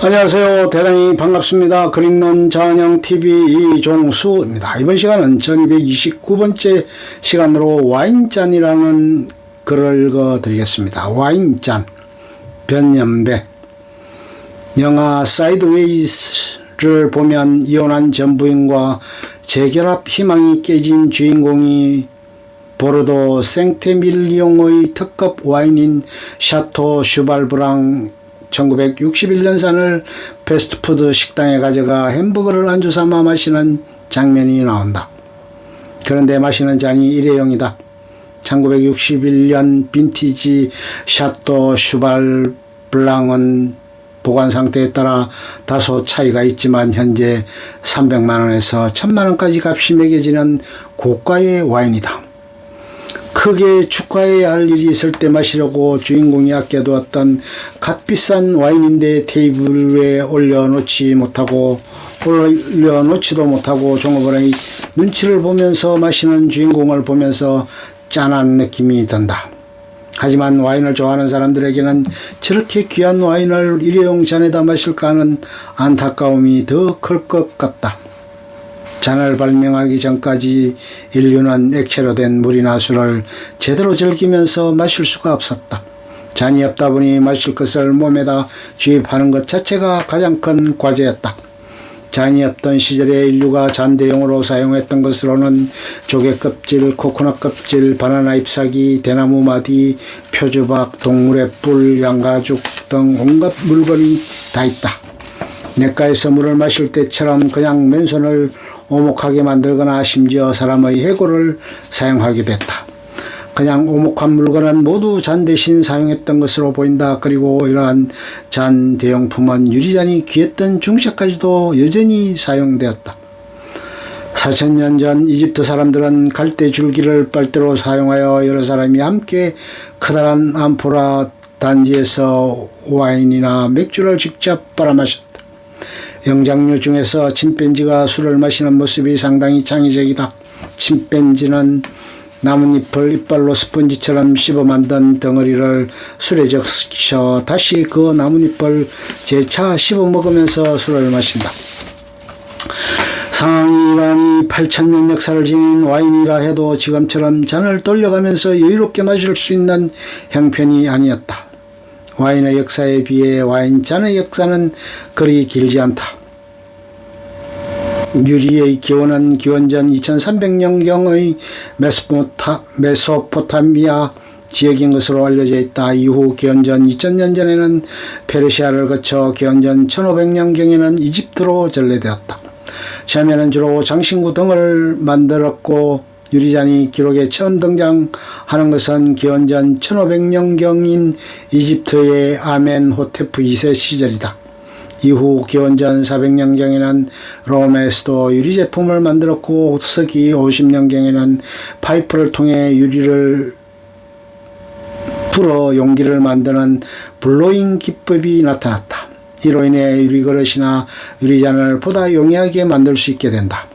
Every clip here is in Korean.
안녕하세요. 대단히 반갑습니다. 그린론 자은영TV 이종수입니다. 이번 시간은 1229번째 시간으로 와인잔이라는 글을 읽어드리겠습니다. 와인잔, 변연배. 영화 사이드웨이스를 보면 이혼한 전 부인과 재결합 희망이 깨진 주인공이 보르도 생테밀리옹의 특급 와인인 샤토 슈발브랑 1961년산을 패스트푸드 식당에 가져가 햄버거를 안주 삼아 마시는 장면이 나온다. 그런데 마시는 잔이 일회용이다. 1961년 빈티지 샤토 슈발 블랑은 보관 상태에 따라 다소 차이가 있지만 현재 300만원에서 1000만원까지 값이 매겨지는 고가의 와인이다. 크게 축하해야 할 일이 있을 때 마시려고 주인공이 아껴두었던 값비싼 와인인데 테이블 위에 올려놓지도 못하고 종업원의 눈치를 보면서 마시는 주인공을 보면서 짠한 느낌이 든다. 하지만 와인을 좋아하는 사람들에게는 저렇게 귀한 와인을 일회용 잔에다 마실까 하는 안타까움이 더 클 것 같다. 잔을 발명하기 전까지 인류는 액체로 된 물이나 술을 제대로 즐기면서 마실 수가 없었다. 잔이 없다 보니 마실 것을 몸에다 주입하는 것 자체가 가장 큰 과제였다. 잔이 없던 시절에 인류가 잔대용으로 사용했던 것으로는 조개 껍질, 코코넛 껍질, 바나나 잎사귀, 대나무 마디, 표주박, 동물의 뿔, 양가죽 등 온갖 물건이 다 있다. 냇가에서 물을 마실 때처럼 그냥 맨손을 오목하게 만들거나 심지어 사람의 해골을 사용하기도 했다. 그냥 오목한 물건은 모두 잔 대신 사용했던 것으로 보인다. 그리고 이러한 잔 대용품은 유리잔이 귀했던 중세까지도 여전히 사용되었다. 4000년 전 이집트 사람들은 갈대 줄기를 빨대로 사용하여 여러 사람이 함께 커다란 암포라 단지에서 와인이나 맥주를 직접 빨아 마셨다. 영장류 중에서 침팬지가 술을 마시는 모습이 상당히 창의적이다. 침팬지는 나뭇잎을 이빨로 스펀지처럼 씹어 만든 덩어리를 술에 적셔 다시 그 나뭇잎을 재차 씹어 먹으면서 술을 마신다. 상황이 이란이 8000년 역사를 지닌 와인이라 해도 지금처럼 잔을 돌려가면서 여유롭게 마실 수 있는 형편이 아니었다. 와인의 역사에 비해 와인잔의 역사는 그리 길지 않다. 유리의 기원은 기원전 2300년경의 메소포타미아 지역인 것으로 알려져 있다. 이후 기원전 2000년 전에는 페르시아를 거쳐 기원전 1500년경에는 이집트로 전래되었다. 처음에는 주로 장신구 등을 만들었고 유리잔이 기록에 처음 등장하는 것은 기원전 1500년경인 이집트의 아멘호테프 2세 시절이다. 이후 기원전 400년경에는 롬에서도 유리 제품을 만들었고 서기 50년경에는 파이프를 통해 유리를 불어 용기를 만드는 블로잉 기법이 나타났다. 이로 인해 유리그릇이나 유리잔을 보다 용이하게 만들 수 있게 된다.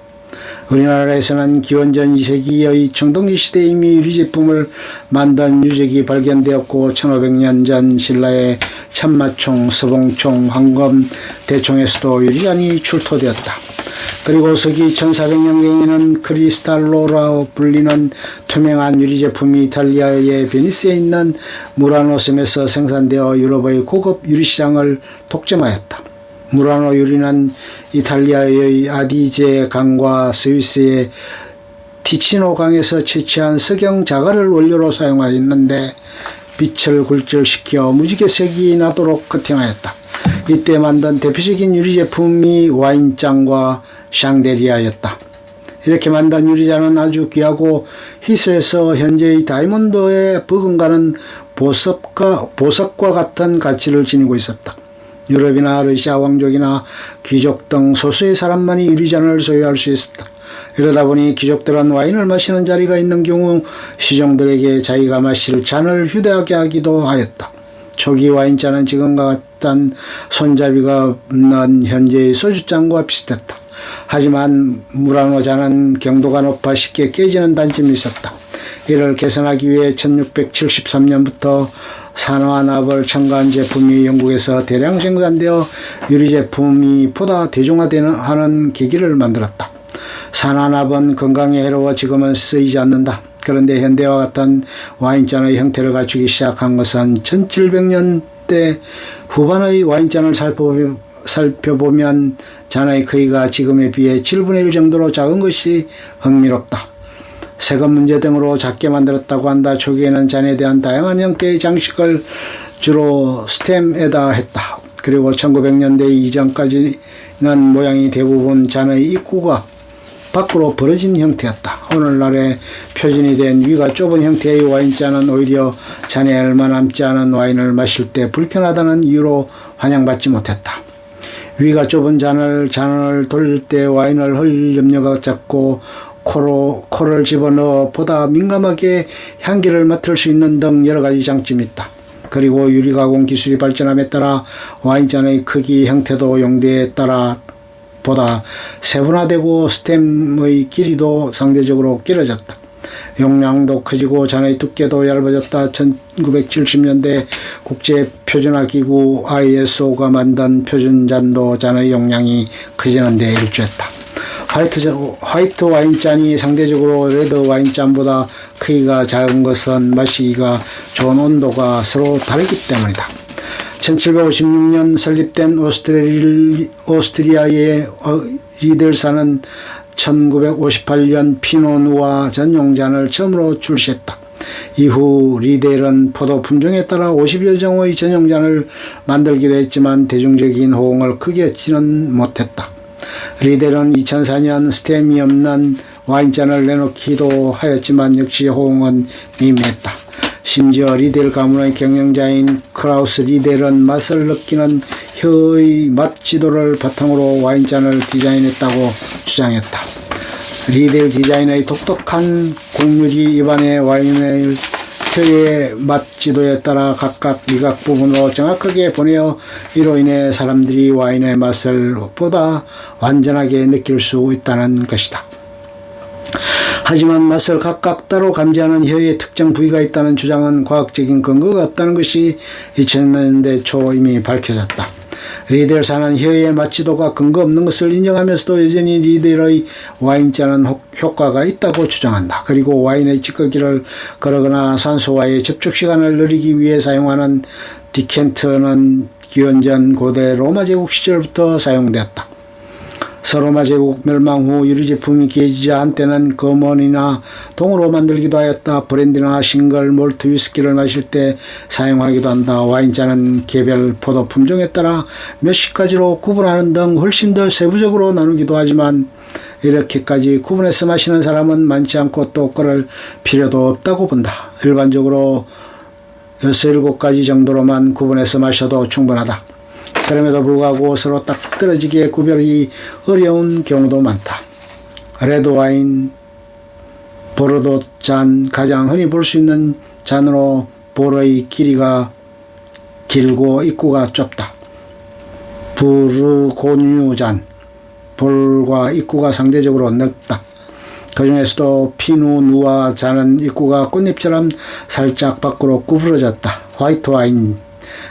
우리나라에서는 기원전 2세기의 청동기 시대에 이미 유리 제품을 만든 유적이 발견되었고 1500년 전 신라의 참마총, 서봉총, 황금 대총에서도 유리잔이 출토되었다. 그리고 서기 1400년경에는 크리스탈로라 불리는 투명한 유리 제품이 이탈리아의 베니스에 있는 무라노 섬에서 생산되어 유럽의 고급 유리 시장을 독점하였다. 무라노 유리는 이탈리아의 아디제 강과 스위스의 티치노 강에서 채취한 석영 자갈을 원료로 사용하였는데 빛을 굴절시켜 무지개 색이 나도록 코팅하였다. 이때 만든 대표적인 유리 제품이 와인잔과 샹데리아였다. 이렇게 만든 유리잔은 아주 귀하고 희소해서 현재의 다이몬드에 버금가는 보석과 같은 가치를 지니고 있었다. 유럽이나 러시아 왕족이나 귀족 등 소수의 사람만이 유리잔을 소유할 수 있었다. 이러다 보니 귀족들은 와인을 마시는 자리가 있는 경우 시종들에게 자기가 마실 잔을 휴대하게 하기도 하였다. 초기 와인잔은 지금과 같은 손잡이가 없는 현재의 소주잔과 비슷했다. 하지만 무라노 잔은 경도가 높아 쉽게 깨지는 단점이 있었다. 이를 개선하기 위해 1673년부터 산화납을 첨가한 제품이 영국에서 대량 생산되어 유리 제품이 보다 대중화하는 계기를 만들었다. 산화납은 건강에 해로워 지금은 쓰이지 않는다. 그런데 현대와 같은 와인잔의 형태를 갖추기 시작한 것은 1700년대 후반의 와인잔을 살펴보면 잔의 크기가 지금에 비해 7분의 1 정도로 작은 것이 흥미롭다. 세금 문제 등으로 작게 만들었다고 한다. 초기에는 잔에 대한 다양한 형태의 장식을 주로 스템에다 했다. 그리고 1900년대 이전까지는 모양이 대부분 잔의 입구가 밖으로 벌어진 형태였다. 오늘날의 표준이 된 위가 좁은 형태의 와인잔은 오히려 잔에 얼마 남지 않은 와인을 마실 때 불편하다는 이유로 환영받지 못했다. 위가 좁은 잔을 돌릴 때 와인을 흘릴 염려가 작고 코를 집어넣어 보다 민감하게 향기를 맡을 수 있는 등 여러 가지 장점이 있다. 그리고 유리 가공 기술이 발전함에 따라 와인잔의 크기, 형태도 용도에 따라 보다 세분화되고 스템의 길이도 상대적으로 길어졌다. 용량도 커지고 잔의 두께도 얇아졌다. 1970년대 국제표준화기구 ISO가 만든 표준잔도 잔의 용량이 커지는 데 일조했다. 화이트 와인잔이 상대적으로 레드 와인잔보다 크기가 작은 것은 마시기가 좋은 온도가 서로 다르기 때문이다. 1756년 설립된 오스트리아의 리델사는 1958년 피노누아 전용잔을 처음으로 출시했다. 이후 리델은 포도 품종에 따라 50여 종의 전용잔을 만들기도 했지만 대중적인 호응을 크게 얻지는 못했다. 리델은 2004년 스템이 없는 와인잔을 내놓기도 하였지만 역시 호응은 미미했다. 심지어 리델 가문의 경영자인 크라우스 리델은 맛을 느끼는 혀의 맛 지도를 바탕으로 와인잔을 디자인했다고 주장했다. 리델 디자인의 독특한 곡률이 입안의 와인을 혀의 맛 지도에 따라 각각 미각 부분으로 정확하게 보내어 이로 인해 사람들이 와인의 맛을 보다 완전하게 느낄 수 있다는 것이다. 하지만 맛을 각각 따로 감지하는 혀의 특정 부위가 있다는 주장은 과학적인 근거가 없다는 것이 2000년대 초 이미 밝혀졌다. 리델사는 혀의 맛지도가 근거 없는 것을 인정하면서도 여전히 리델의 와인잔은 효과가 있다고 주장한다. 그리고 와인의 찌꺼기를 거르거나 산소와의 접촉 시간을 늘리기 위해 사용하는 디켄터는 기원전 고대 로마 제국 시절부터 사용되었다. 서로마 제국 멸망 후 유리 제품이 기해지자 한때는 검은이나 동으로 만들기도 하였다. 브랜디나 싱글 몰트 위스키를 마실 때 사용하기도 한다. 와인잔은 개별 포도 품종에 따라 몇십 가지로 구분하는 등 훨씬 더 세부적으로 나누기도 하지만 이렇게까지 구분해서 마시는 사람은 많지 않고 또 그럴 필요도 없다고 본다. 일반적으로 6, 7가지 정도로만 구분해서 마셔도 충분하다. 그럼에도 불구하고 서로 딱 떨어지게 구별이 어려운 경우도 많다. 레드와인, 보르도 잔, 가장 흔히 볼 수 있는 잔으로 볼의 길이가 길고 입구가 좁다. 부르고뉴 잔, 볼과 입구가 상대적으로 넓다. 그 중에서도 피누누아 잔은 입구가 꽃잎처럼 살짝 밖으로 구부러졌다. 화이트 와인,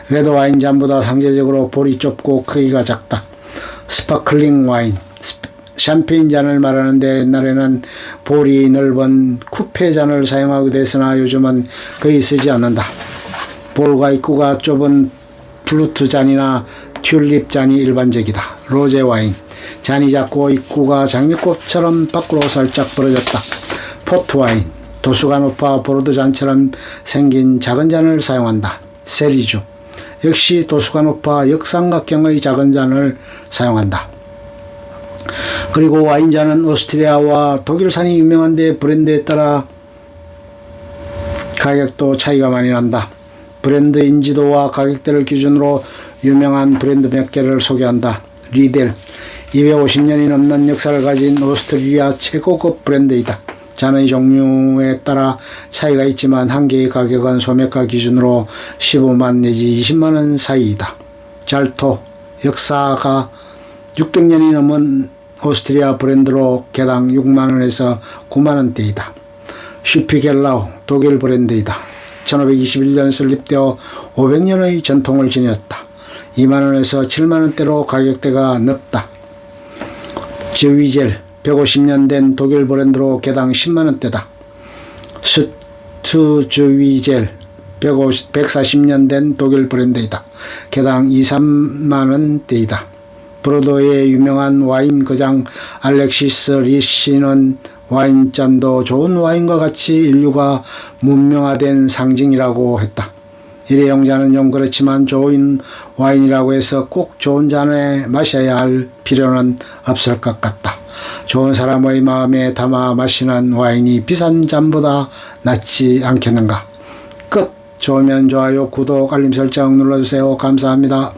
레드 와인 잔보다 상대적으로 볼이 좁고 크기가 작다. 스파클링 와인, 샴페인 잔을 말하는데 옛날에는 볼이 넓은 쿠페 잔을 사용하기도 했으나 요즘은 거의 쓰지 않는다. 볼과 입구가 좁은 플루트 잔이나 튤립 잔이 일반적이다. 로제 와인, 잔이 작고 입구가 장미꽃처럼 밖으로 살짝 벌어졌다. 포트 와인, 도수가 높아 보르도 잔처럼 생긴 작은 잔을 사용한다. 세리주, 역시 도수가 높아 역삼각형의 작은 잔을 사용한다. 그리고 와인잔은 오스트리아와 독일산이 유명한데 브랜드에 따라 가격도 차이가 많이 난다. 브랜드 인지도와 가격대를 기준으로 유명한 브랜드 몇 개를 소개한다. 리델, 250년이 넘는 역사를 가진 오스트리아 최고급 브랜드이다. 잔의 종류에 따라 차이가 있지만 한 개의 가격은 소매가 기준으로 15만 내지 20만 원 사이이다. 잘토, 역사가 600년이 넘은 오스트리아 브랜드로 개당 6만 원에서 9만 원대이다. 슈피겔라우, 독일 브랜드이다. 1521년 설립되어 500년의 전통을 지녔다. 2만원에서 7만원대로 가격대가 높다. 저위젤 150년 된 독일 브랜드로 개당 10만원대다. 스투저위젤 140년 된 독일 브랜드이다. 개당 2, 3만원대이다. 브로도의 유명한 와인 거장 알렉시스 리시는 와인잔도 좋은 와인과 같이 인류가 문명화된 상징이라고 했다. 일회용 잔은 좀 그렇지만 좋은 와인이라고 해서 꼭 좋은 잔에 마셔야 할 필요는 없을 것 같다. 좋은 사람의 마음에 담아 마시는 와인이 비싼 잔보다 낫지 않겠는가. 끝. 좋으면 좋아요, 구독, 알림 설정 눌러주세요. 감사합니다.